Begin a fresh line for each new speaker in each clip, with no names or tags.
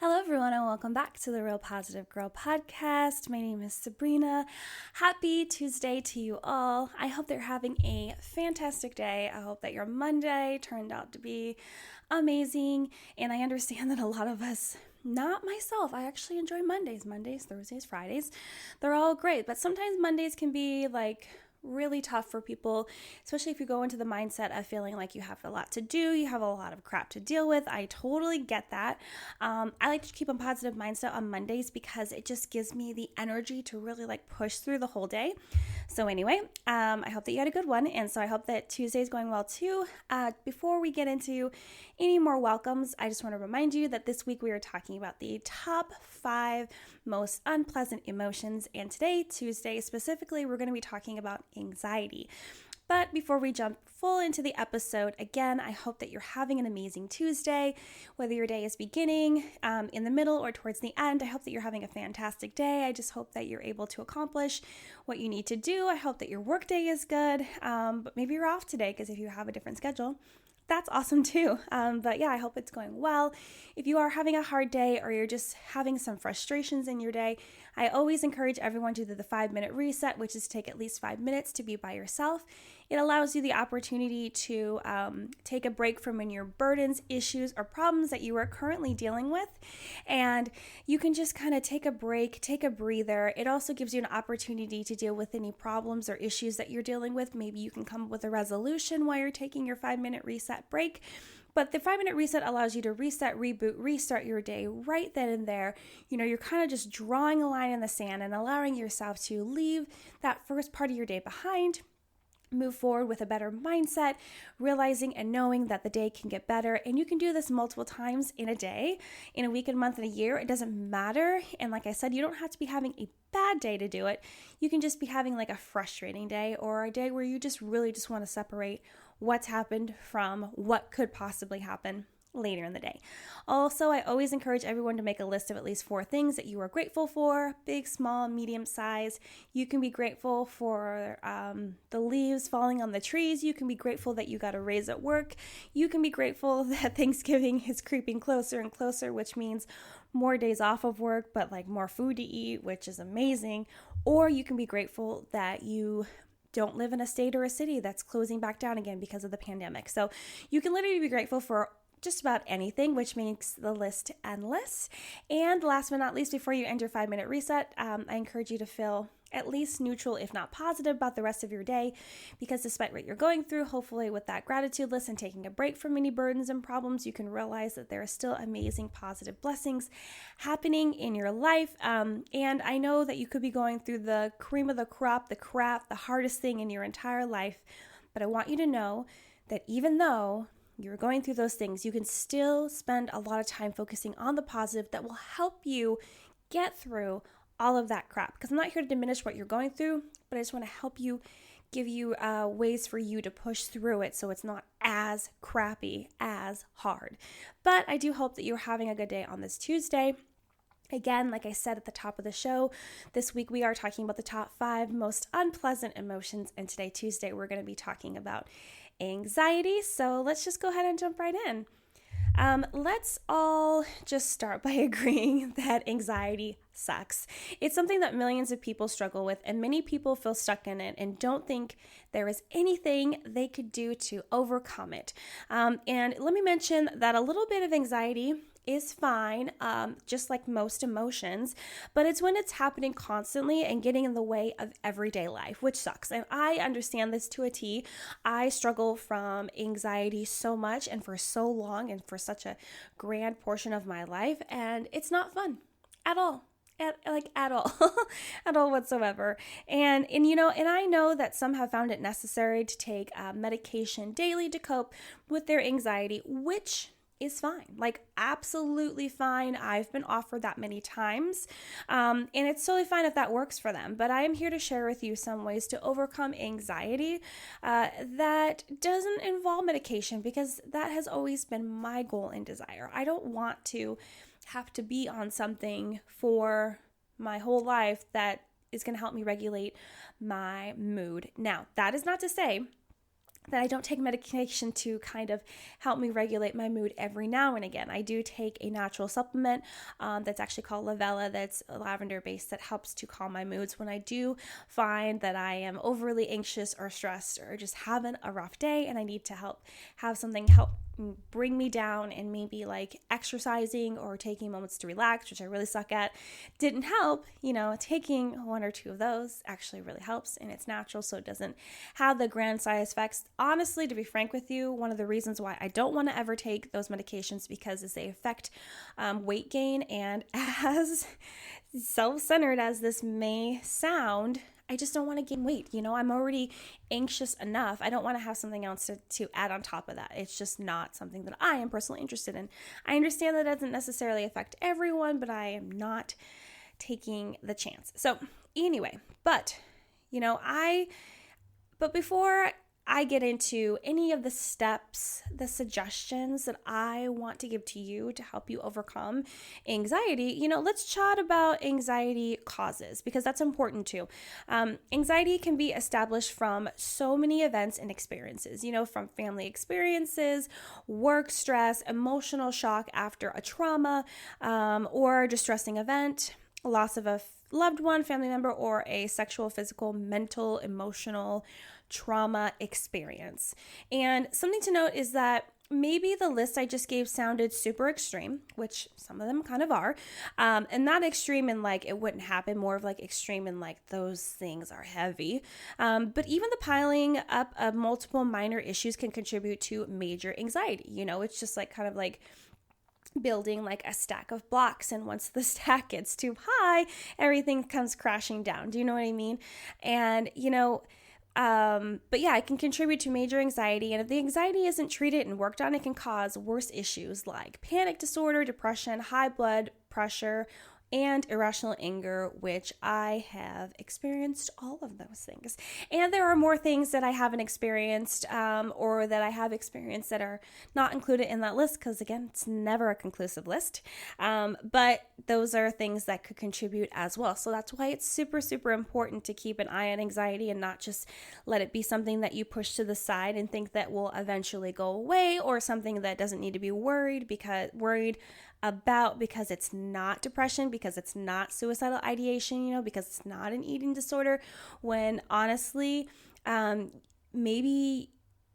Hello, everyone, and welcome back to the Real Positive Girl podcast. My name is Sabrina. Happy Tuesday to you all. I hope they're having a fantastic day. I hope that your Monday turned out to be amazing. And I understand that a lot of us, not myself, I actually enjoy Mondays, Thursdays, Fridays. They're all great, but sometimes Mondays can be really tough for people, especially if you go into the mindset of feeling like you have a lot to do, you have a lot of crap to deal with. I totally get that. I like to keep a positive mindset on Mondays because it just gives me the energy to really push through the whole day. So anyway, I hope that you had a good one, and so I hope that Tuesday is going well too. Before we get into any more welcomes, I just want to remind you that this week we are talking about the top 5 most unpleasant emotions, and today, Tuesday specifically, we're going to be talking about anxiety. But before we jump full into the episode, again, I hope that you're having an amazing Tuesday, whether your day is beginning, in the middle, or towards the end. I hope that you're having a fantastic day. I just hope that you're able to accomplish what you need to do. I hope that your work day is good, but maybe you're off today because if you have a different schedule, that's awesome too. But yeah, I hope it's going well. If you are having a hard day or you're just having some frustrations in your day, I always encourage everyone to do the 5-minute reset, which is take at least 5 minutes to be by yourself. It allows you the opportunity to take a break from your burdens, issues, or problems that you are currently dealing with. And you can just kind of take a break, take a breather. It also gives you an opportunity to deal with any problems or issues that you're dealing with. Maybe you can come up with a resolution while you're taking your 5-minute reset break. But the 5-minute reset allows you to reset, reboot, restart your day right then and there. You're kind of just drawing a line in the sand and allowing yourself to leave that first part of your day behind, move forward with a better mindset, realizing and knowing that the day can get better. And you can do this multiple times in a day, in a week, and month, and a year. It doesn't matter. And like I said, you don't have to be having a bad day to do it. You can just be having a frustrating day or a day where you just really just want to separate what's happened from what could possibly happen later in the day. Also, I always encourage everyone to make a list of at least 4 things that you are grateful for, big, small, medium size. You can be grateful for the leaves falling on the trees. You can be grateful that you got a raise at work. You can be grateful that Thanksgiving is creeping closer and closer, which means more days off of work, but more food to eat, which is amazing. Or you can be grateful that you don't live in a state or a city that's closing back down again because of the pandemic. So you can literally be grateful for just about anything, which makes the list endless. And last but not least, before you end your 5-minute reset, I encourage you to feel at least neutral, if not positive, about the rest of your day, because despite what you're going through, hopefully with that gratitude list and taking a break from any burdens and problems, you can realize that there are still amazing positive blessings happening in your life. And I know that you could be going through the cream of the crop, the hardest thing in your entire life, but I want you to know that even though you're going through those things, you can still spend a lot of time focusing on the positive that will help you get through all of that crap. Because I'm not here to diminish what you're going through, but I just want to help you, give you ways for you to push through it so it's not as crappy, as hard. But I do hope that you're having a good day on this Tuesday. Again, like I said at the top of the show, this week we are talking about the top 5 most unpleasant emotions, and today, Tuesday, we're going to be talking about anxiety. So let's just go ahead and jump right in. Let's all just start by agreeing that anxiety sucks. It's something that millions of people struggle with, and many people feel stuck in it and don't think there is anything they could do to overcome it. And let me mention that a little bit of anxiety is fine, just like most emotions, but it's when it's happening constantly and getting in the way of everyday life, which sucks. And I understand this to a T. I struggle from anxiety so much and for so long and for such a grand portion of my life, and it's not fun at all. At all, at all whatsoever. And I know that some have found it necessary to take medication daily to cope with their anxiety, which is fine, absolutely fine. I've been offered that many times, and it's totally fine if that works for them. But I am here to share with you some ways to overcome anxiety that doesn't involve medication, because that has always been my goal and desire. I don't want to have to be on something for my whole life that is going to help me regulate my mood. Now, that is not to say that I don't take medication to kind of help me regulate my mood every now and again. I do take a natural supplement that's actually called Lavella, that's lavender based, that helps to calm my moods when I do find that I am overly anxious or stressed or just having a rough day and I need to have something help bring me down, and maybe like exercising or taking moments to relax, which I really suck at, didn't help. Taking one or two of those actually really helps, and it's natural, so it doesn't have the grand side effects. Honestly, to be frank with you, one of the reasons why I don't want to ever take those medications because they affect weight gain, and as self-centered as this may sound, I just don't want to gain weight. I'm already anxious enough. I don't want to have something else to add on top of that. It's just not something that I am personally interested in. I understand that doesn't necessarily affect everyone, but I am not taking the chance. So anyway, but before I get into any of the steps, the suggestions that I want to give to you to help you overcome anxiety, let's chat about anxiety causes, because that's important too. Anxiety can be established from so many events and experiences, from family experiences, work stress, emotional shock after a trauma, or distressing event, loss of a loved one, family member, or a sexual, physical, mental, emotional trauma experience. And something to note is that maybe the list I just gave sounded super extreme, which some of them kind of are, and not extreme in like it wouldn't happen, more of like extreme in like those things are heavy. But even the piling up of multiple minor issues can contribute to major anxiety. It's just like kind of like building like a stack of blocks, and once the stack gets too high, everything comes crashing down. Do you know what I mean? And but yeah, it can contribute to major anxiety, and if the anxiety isn't treated and worked on, it can cause worse issues like panic disorder, depression, high blood pressure, and irrational anger, which I have experienced all of those things. And there are more things that I haven't experienced or that I have experienced that are not included in that list, because again, it's never a conclusive list. But those are things that could contribute as well. So that's why it's super, super important to keep an eye on anxiety and not just let it be something that you push to the side and think that will eventually go away, or something that doesn't need to be worried about because it's not depression, because it's not suicidal ideation, because it's not an eating disorder, when honestly, maybe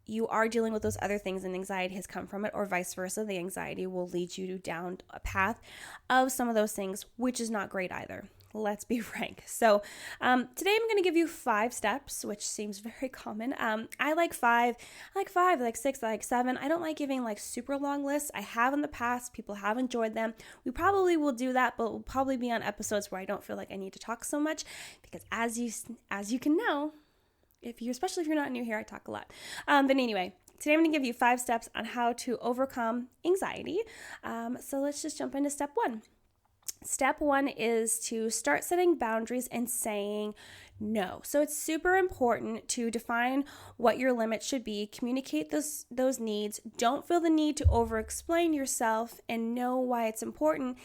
you are dealing with those other things and anxiety has come from it, or vice versa. The anxiety will lead you down a path of some of those things, which is not great either. Let's be frank. So today I'm going to give you 5 steps, which seems very common. I like 5, I like 6, I like 7. I don't like giving like super long lists. I have in the past. People have enjoyed them. We probably will do that, but we'll probably be on episodes where I don't feel like I need to talk so much, because as you can know, especially if you're not new here, I talk a lot. But anyway, today I'm going to give you 5 steps on how to overcome anxiety. So let's just jump into step 1. Step 1 is to start setting boundaries and saying no. So it's super important to define what your limits should be, communicate those needs, don't feel the need to over-explain yourself, and know why it's important,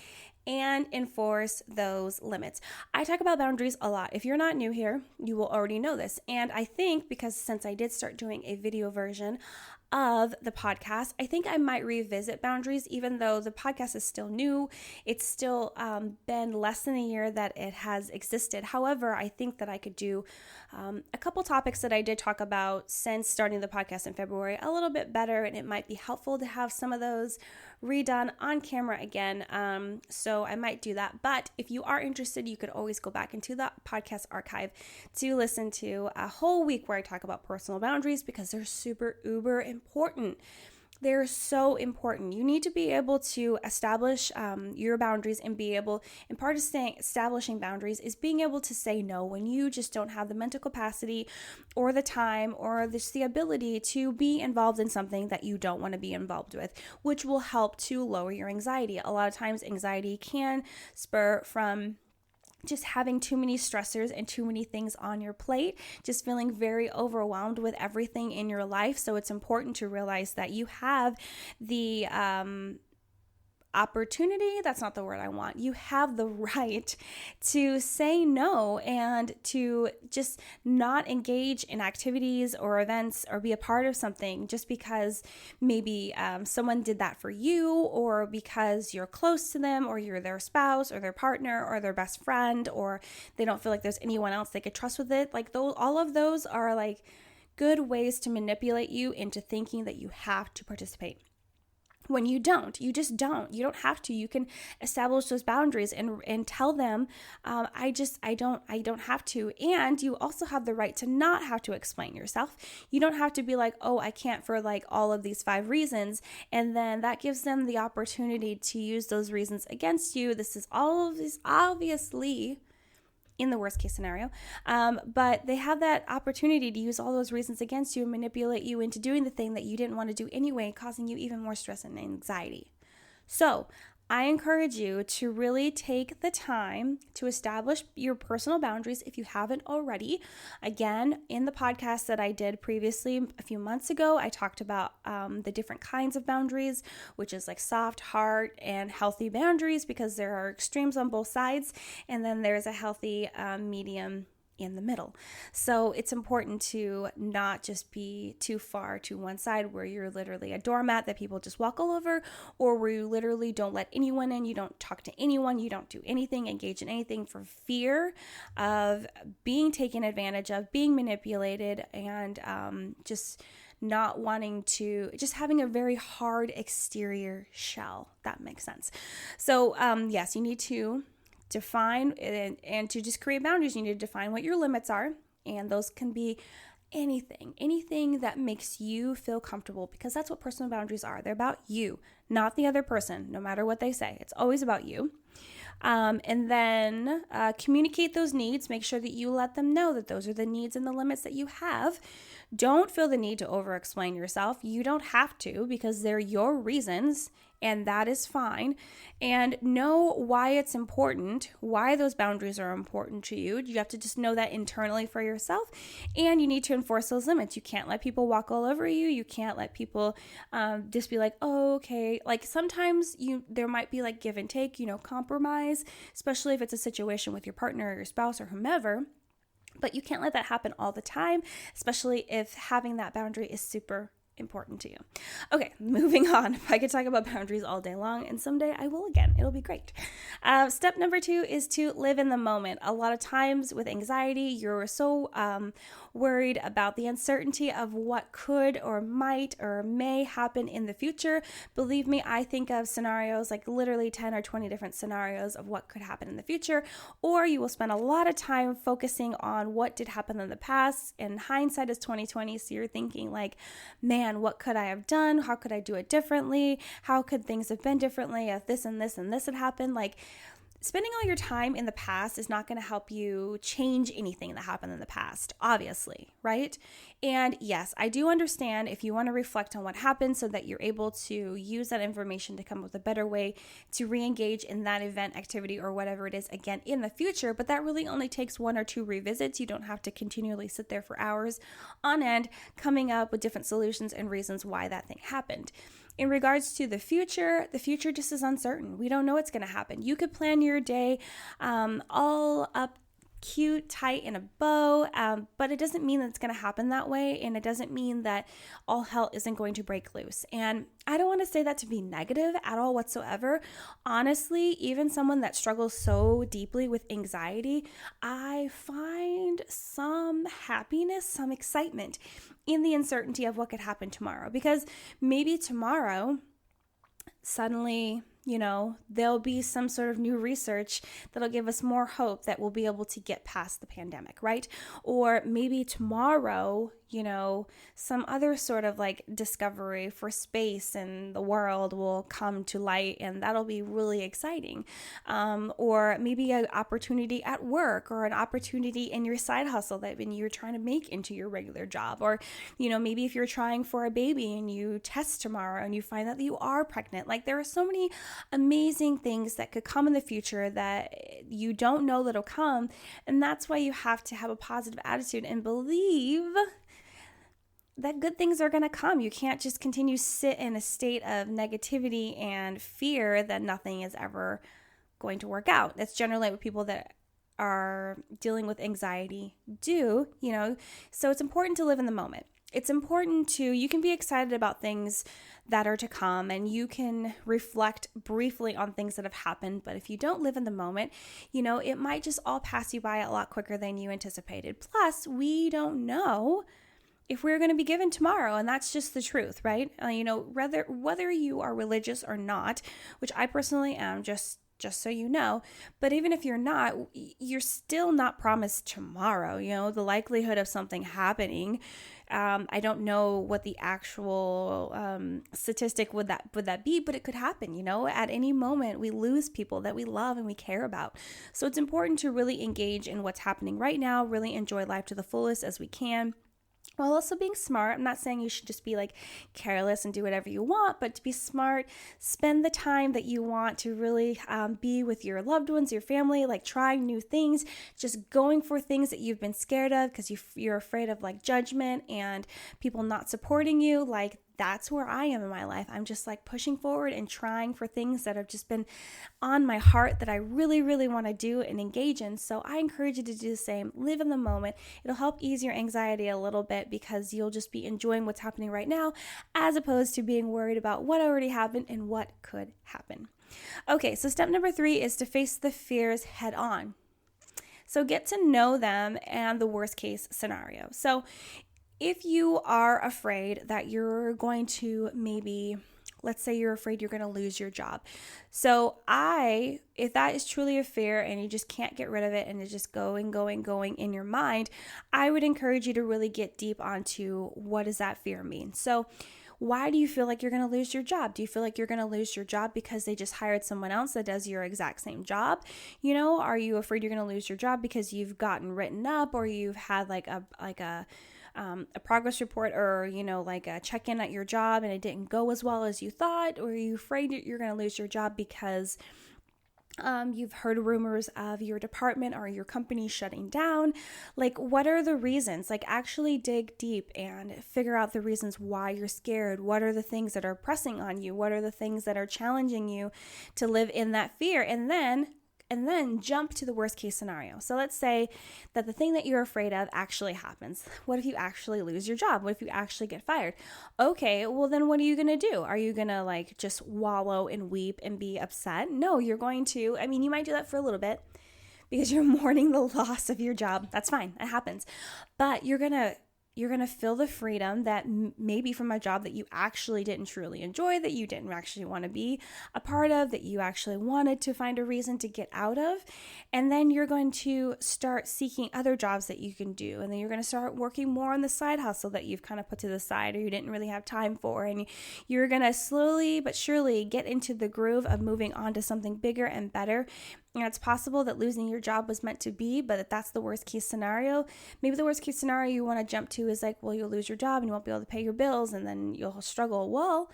and enforce those limits. I talk about boundaries a lot. If you're not new here, you will already know this. And I think because since I did start doing a video version of the podcast, I think I might revisit boundaries, even though the podcast is still new. It's still been less than a year that it has existed. However, I think that I could do a couple topics that I did talk about since starting the podcast in February a little bit better, and it might be helpful to have some of those redone on camera again. So I might do that. But if you are interested, you could always go back into the podcast archive to listen to a whole week where I talk about personal boundaries, because they're super uber important. They're so important. You need to be able to establish your boundaries, and part of establishing boundaries is being able to say no when you just don't have the mental capacity or the time or the ability to be involved in something that you don't want to be involved with, which will help to lower your anxiety. A lot of times anxiety can spur from just having too many stressors and too many things on your plate, just feeling very overwhelmed with everything in your life. So it's important to realize that you have the opportunity, that's not the word I want. You have the right to say no and to just not engage in activities or events or be a part of something just because maybe someone did that for you, or because you're close to them, or you're their spouse or their partner or their best friend, or they don't feel like there's anyone else they could trust with it. Like all of those are like good ways to manipulate you into thinking that you have to participate. When you don't, you just don't. You don't have to. You can establish those boundaries and tell them, I don't have to. And you also have the right to not have to explain yourself. You don't have to be like, oh, I can't for like all of these 5 reasons. And then that gives them the opportunity to use those reasons against you. This is all of this obviously in the worst case scenario, but they have that opportunity to use all those reasons against you and manipulate you into doing the thing that you didn't want to do anyway, causing you even more stress and anxiety. So I encourage you to really take the time to establish your personal boundaries if you haven't already. Again, in the podcast that I did previously a few months ago, I talked about the different kinds of boundaries, which is like soft, hard, and healthy boundaries, because there are extremes on both sides, and then there's a healthy medium in the middle. So it's important to not just be too far to one side where you're literally a doormat that people just walk all over, or where you literally don't let anyone in, you don't talk to anyone, you don't do anything, engage in anything for fear of being taken advantage of, being manipulated, and just not wanting to, just having a very hard exterior shell. That makes sense. So yes, you need to define and to just create boundaries. You need to define what your limits are, and those can be anything that makes you feel comfortable, because that's what personal boundaries are. They're about you, not the other person, no matter what they say. It's always about you. And then communicate those needs. Make sure that you let them know that those are the needs and the limits that you have. Don't feel the need to over-explain yourself. You don't have to, because they're your reasons, and that is fine. And know why it's important, why those boundaries are important to you. You have to just know that internally for yourself, and you need to enforce those limits. You can't let people walk all over you. You can't let people just be like, oh, okay. Like sometimes there might be like give and take, compromise, especially if it's a situation with your partner or your spouse or whomever. But you can't let that happen all the time, especially if having that boundary is super important to you. Okay, moving on. I could talk about boundaries all day long, and someday I will again. It'll be great. Step number 2 is to live in the moment. A lot of times with anxiety, you're so worried about the uncertainty of what could or might or may happen in the future. Believe me, I think of scenarios, like literally 10 or 20 different scenarios of what could happen in the future, or you will spend a lot of time focusing on what did happen in the past, and hindsight is 20/20, so you're thinking like, man, what could I have done? How could I do it differently? How could things have been differently if this and this and this had happened? Like, spending all your time in the past is not going to help you change anything that happened in the past, obviously, right? And yes, I do understand if you want to reflect on what happened so that you're able to use that information to come up with a better way to re-engage in that event, activity, or whatever it is again in the future, but that really only takes 1 or 2 revisits. You don't have to continually sit there for hours on end coming up with different solutions and reasons why that thing happened. In regards to the future just is uncertain. We don't know what's going to happen. You could plan your day all up cute, tight in a bow, but it doesn't mean that it's going to happen that way, and it doesn't mean that all hell isn't going to break loose. And I don't want to say that to be negative at all whatsoever. Honestly, even someone that struggles so deeply with anxiety, I find some happiness, some excitement in the uncertainty of what could happen tomorrow, because maybe tomorrow suddenly, there'll be some sort of new research that'll give us more hope that we'll be able to get past the pandemic, right? Or maybe tomorrow, some other sort of like discovery for space and the world will come to light, and that'll be really exciting. Or maybe an opportunity at work, or an opportunity in your side hustle that you're trying to make into your regular job. Or, maybe if you're trying for a baby and you test tomorrow and you find that you are pregnant. Like, there are so many amazing things that could come in the future that you don't know that'll come. And that's why you have to have a positive attitude and believe good things are going to come. You can't just continue sit in a state of negativity and fear that nothing is ever going to work out. That's generally what people that are dealing with anxiety do, So it's important to live in the moment. It's important you can be excited about things that are to come, and you can reflect briefly on things that have happened. But if you don't live in the moment, it might just all pass you by a lot quicker than you anticipated. Plus, we don't know if we're going to be given tomorrow, and that's just the truth, right? Whether you are religious or not, which I personally am, just so you know, but even if you're not, you're still not promised tomorrow. The likelihood of something happening, I don't know what the actual statistic would that be, but it could happen. At any moment we lose people that we love and we care about. So it's important to really engage in what's happening right now, really enjoy life to the fullest as we can, while also being smart. I'm not saying you should just be careless and do whatever you want, but to be smart, spend the time that you want to really be with your loved ones, your family, trying new things, just going for things that you've been scared of because you're afraid of judgment and people not supporting you. That's where I am in my life. I'm just pushing forward and trying for things that have just been on my heart that I really, really want to do and engage in. So I encourage you to do the same. Live in the moment. It'll help ease your anxiety a little bit because you'll just be enjoying what's happening right now as opposed to being worried about what already happened and what could happen. Okay, so step number 3 is to face the fears head on. So get to know them and the worst case scenario. So if you are afraid that you're going to let's say you're afraid you're going to lose your job. So if that is truly a fear and you just can't get rid of it and it's just going in your mind, I would encourage you to really get deep onto what does that fear mean. So why do you feel like you're going to lose your job? Do you feel like you're going to lose your job because they just hired someone else that does your exact same job? Are you afraid you're going to lose your job because you've gotten written up or you've had a progress report or, a check-in at your job and it didn't go as well as you thought? Or are you afraid that you're going to lose your job because you've heard rumors of your department or your company shutting down? What are the reasons? Actually dig deep and figure out the reasons why you're scared. What are the things that are pressing on you? What are the things that are challenging you to live in that fear? And then jump to the worst case scenario. So let's say that the thing that you're afraid of actually happens. What if you actually lose your job? What if you actually get fired? Okay, well then what are you going to do? Are you going to just wallow and weep and be upset? No, you're going to, you might do that for a little bit because you're mourning the loss of your job. That's fine. It happens. But you're going to feel the freedom that maybe from a job that you actually didn't truly enjoy, that you didn't actually want to be a part of, that you actually wanted to find a reason to get out of. And then you're going to start seeking other jobs that you can do. And then you're going to start working more on the side hustle that you've kind of put to the side or you didn't really have time for. And you're going to slowly but surely get into the groove of moving on to something bigger and better. It's possible that losing your job was meant to be, but if that's the worst case scenario, maybe the worst case scenario you want to jump to is you'll lose your job and you won't be able to pay your bills and then you'll struggle. Well,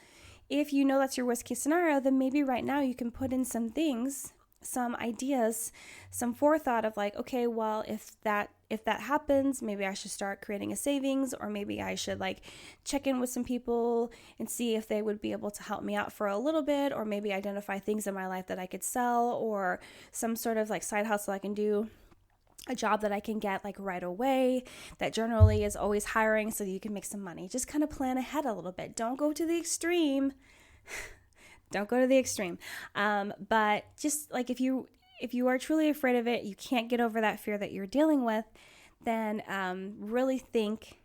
if you know that's your worst case scenario, then maybe right now you can put in some things, some ideas, some forethought of okay, well, if that happens, maybe I should start creating a savings, or maybe I should check in with some people and see if they would be able to help me out for a little bit, or maybe identify things in my life that I could sell, or some sort of side hustle I can do, a job that I can get right away that generally is always hiring so that you can make some money. Just kind of plan ahead a little bit. Don't go to the extreme. Don't go to the extreme. But just if you are truly afraid of it, you can't get over that fear that you're dealing with, then really think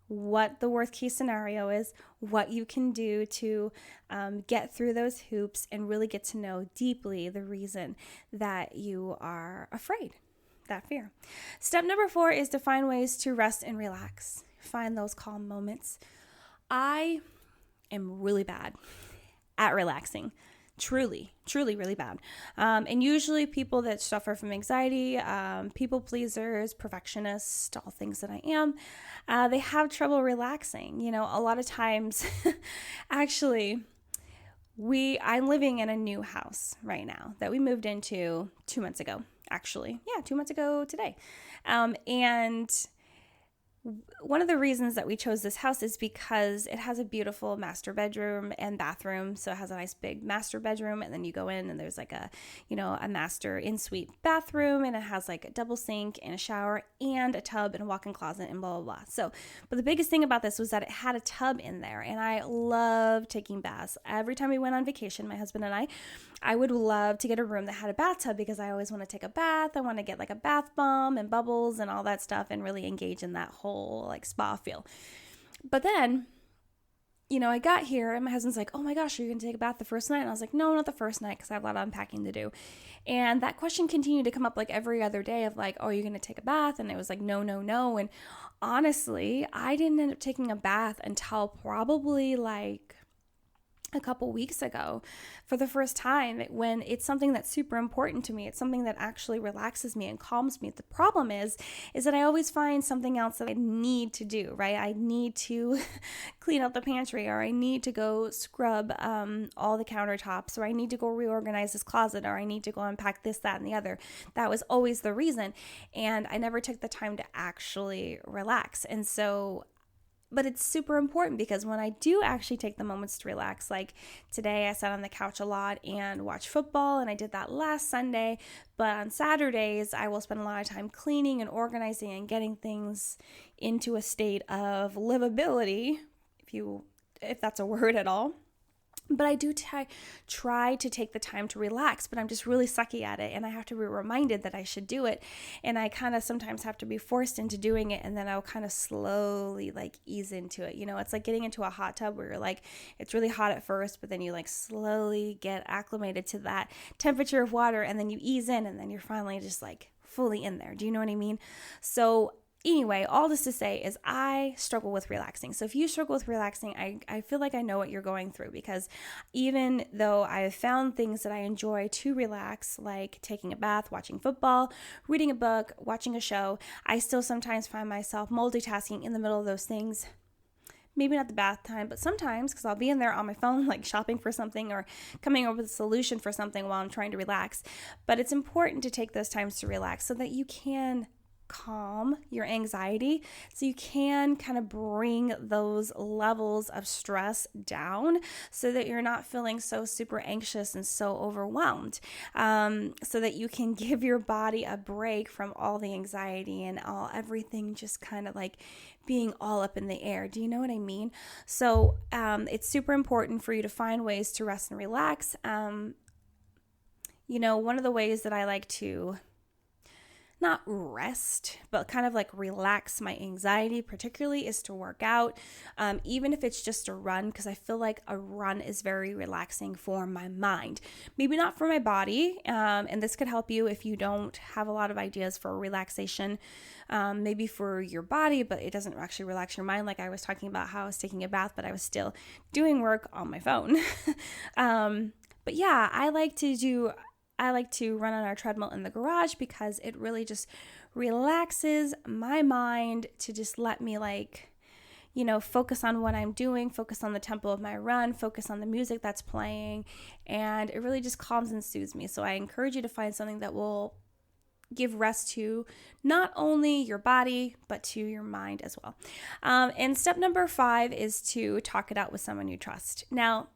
what the worst case scenario is, what you can do to get through those hoops and really get to know deeply the reason that you are afraid, that fear. Step number 4 is to find ways to rest and relax. Find those calm moments. I am really bad at relaxing. Truly really bad. And usually people that suffer from anxiety, people pleasers, perfectionists, all things that I am, they have trouble relaxing. A lot of times, actually, I'm living in a new house right now that we moved into 2 months ago, actually. Yeah, 2 months ago today. And one of the reasons that we chose this house is because it has a beautiful master bedroom and bathroom. So it has a nice big master bedroom, and then you go in and there's like a master in-suite bathroom, and it has like a double sink and a shower and a tub and a walk-in closet and blah, blah, blah. So, but the biggest thing about this was that it had a tub in there, and I love taking baths. Every time we went on vacation, my husband and I would love to get a room that had a bathtub because I always want to take a bath. I want to get like a bath bomb and bubbles and all that stuff and really engage in that whole like spa feel. But then, I got here and my husband's like, oh my gosh, are you going to take a bath the first night? And I was like, no, not the first night because I have a lot of unpacking to do. And that question continued to come up like every other day of like, oh, are you going to take a bath? And it was like, no, no, no. And honestly, I didn't end up taking a bath until probably like a couple weeks ago for the first time, when it's something that's super important to me. It's something that actually relaxes me and calms me. The problem is that I always find something else that I need to do, right? I need to clean out the pantry, or I need to go scrub all the countertops, or I need to go reorganize this closet, or I need to go unpack this, that, and the other. That was always the reason. And I never took the time to actually relax. And so but it's super important because when I do actually take the moments to relax, like today I sat on the couch a lot and watched football, and I did that last Sunday, but on Saturdays I will spend a lot of time cleaning and organizing and getting things into a state of livability, if that's a word at all. But I do try to take the time to relax, but I'm just really sucky at it, and I have to be reminded that I should do it, and I kind of sometimes have to be forced into doing it, and then I'll kind of slowly like ease into it. It's like getting into a hot tub where you're like, it's really hot at first, but then you like slowly get acclimated to that temperature of water, and then you ease in, and then you're finally just like fully in there. Do you know what I mean? So anyway, all this to say is I struggle with relaxing. So if you struggle with relaxing, I feel like I know what you're going through, because even though I have found things that I enjoy to relax, like taking a bath, watching football, reading a book, watching a show, I still sometimes find myself multitasking in the middle of those things. Maybe not the bath time, but sometimes, because I'll be in there on my phone, like shopping for something or coming up with a solution for something while I'm trying to relax. But it's important to take those times to relax so that you can calm your anxiety, so you can kind of bring those levels of stress down so that you're not feeling so super anxious and so overwhelmed, so that you can give your body a break from all the anxiety and everything just kind of like being all up in the air. Do you know what I mean? So it's super important for you to find ways to rest and relax. One of the ways that I like to not rest, but kind of like relax my anxiety particularly is to work out, even if it's just a run, because I feel like a run is very relaxing for my mind. Maybe not for my body, and this could help you if you don't have a lot of ideas for relaxation, maybe for your body, but it doesn't actually relax your mind. Like I was talking about how I was taking a bath, but I was still doing work on my phone. But yeah, I like to run on our treadmill in the garage because it really just relaxes my mind to just let me focus on what I'm doing, focus on the tempo of my run, focus on the music that's playing, and it really just calms and soothes me. So I encourage you to find something that will give rest to not only your body, but to your mind as well. And step number 5 is to talk it out with someone you trust. Now,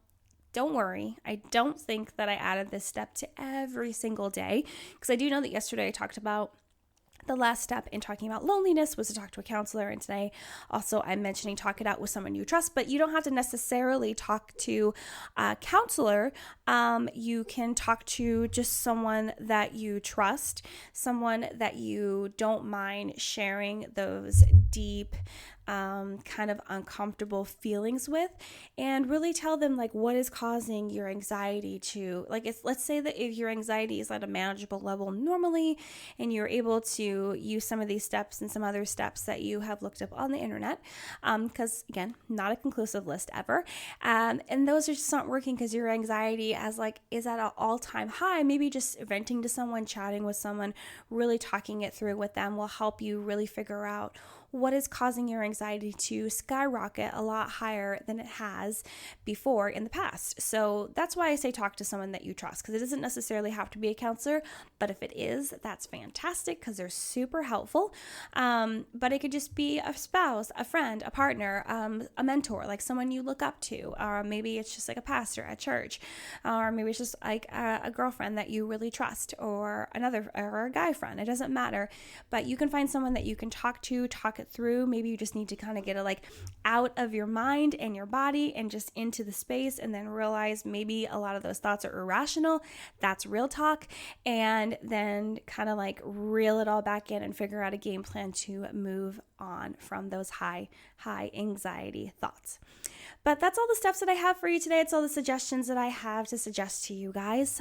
don't worry, I don't think that I added this step to every single day, because I do know that yesterday I talked about the last step in talking about loneliness was to talk to a counselor, and today also I'm mentioning talk it out with someone you trust, but you don't have to necessarily talk to a counselor. You can talk to just someone that you trust, someone that you don't mind sharing those deep, kind of uncomfortable feelings with, and really tell them like what is causing your anxiety to, let's say that if your anxiety is at a manageable level normally, and you're able to use some of these steps and some other steps that you have looked up on the internet, because again, not a conclusive list ever, and those just aren't working because your anxiety is at an all-time high. Maybe just venting to someone, chatting with someone, really talking it through with them will help you really figure out what is causing your anxiety anxiety to skyrocket a lot higher than it has before in the past. So that's why I say talk to someone that you trust, because it doesn't necessarily have to be a counselor, but if it is, that's fantastic because they're super helpful. But it could just be a spouse, a friend, a partner, a mentor, like someone you look up to, or maybe it's just like a pastor at church, or maybe it's just like a girlfriend that you really trust, or a guy friend. It doesn't matter, but you can find someone that you can talk to, talk it through. Maybe you just need to kind of get it like out of your mind and your body and just into the space, and then realize maybe a lot of those thoughts are irrational. That's real talk. And then kind of like reel it all back in and figure out a game plan to move on from those high anxiety thoughts. But that's all the steps that I have for you today. It's all the suggestions that I have to suggest to you guys.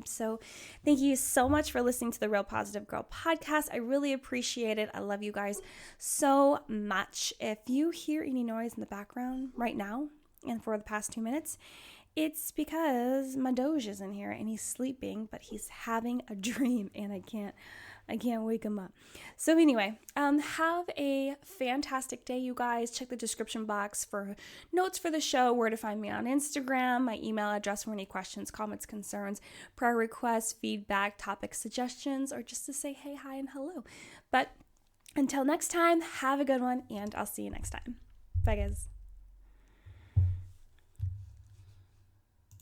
So thank you so much for listening to the Real Positive Girl podcast. I really appreciate it. I love you guys so much. If you hear any noise in the background right now and for the past 2 minutes, it's because my Doge is in here and he's sleeping, but he's having a dream and I can't wake him up. So anyway, have a fantastic day, you guys. Check the description box for notes for the show, where to find me on Instagram, my email address for any questions, comments, concerns, prayer requests, feedback, topic suggestions, or just to say hey, hi, and hello. But until next time, have a good one, and I'll see you next time. Bye, guys.